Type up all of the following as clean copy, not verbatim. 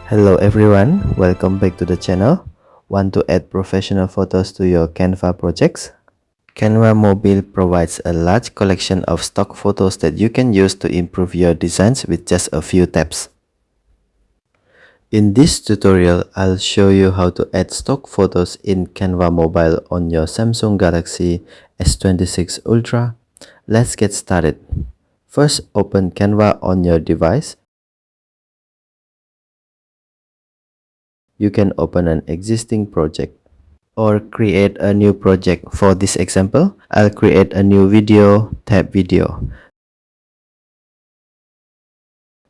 Hello everyone, welcome back to the channel. Want to add professional photos to your Canva projects? Canva Mobile provides a large collection of stock photos that you can use to improve your designs with just a few taps. In this tutorial, I'll show you how to add stock photos in Canva Mobile on your Samsung Galaxy S26 Ultra. Let's get started. First, open Canva on your device. You can open an existing project or create a new project. For this example, I'll create a new video, tap video.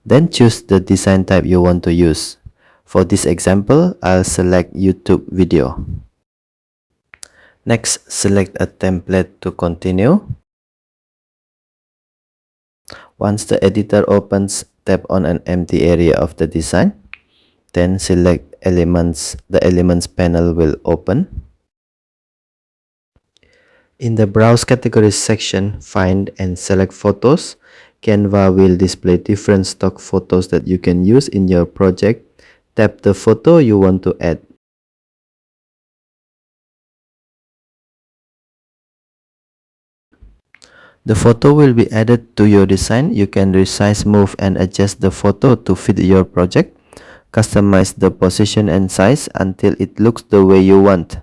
Then choose the design type you want to use. For this example, I'll select YouTube video. Next, select a template to continue. Once the editor opens, tap on an empty area of the design. Then select elements. The elements panel will open. In the Browse Categories section, find and select photos. Canva will display different stock photos that you can use in your project. Tap the photo you want to add. The photo will be added to your design. You can resize, move, and adjust the photo to fit your project. Customize the position and size until it looks the way you want.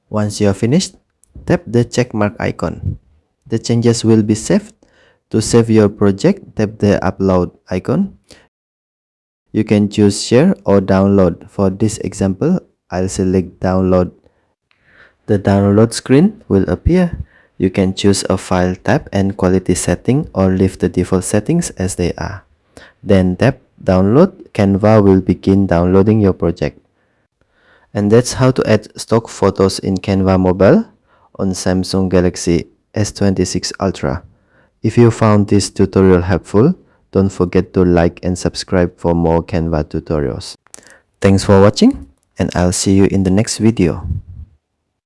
Once you are finished, tap the checkmark icon. The changes will be saved. To save your project, tap the upload icon. You can choose share or download. For this example, I'll select download. The download screen will appear. You can choose a file type and quality setting or leave the default settings as they are. Then tap download. Canva will begin downloading your project. And that's how to add stock photos in Canva Mobile on Samsung Galaxy S26 Ultra. If you found this tutorial helpful, don't forget to like and subscribe for more Canva tutorials. Thanks for watching, and I'll see you in the next video.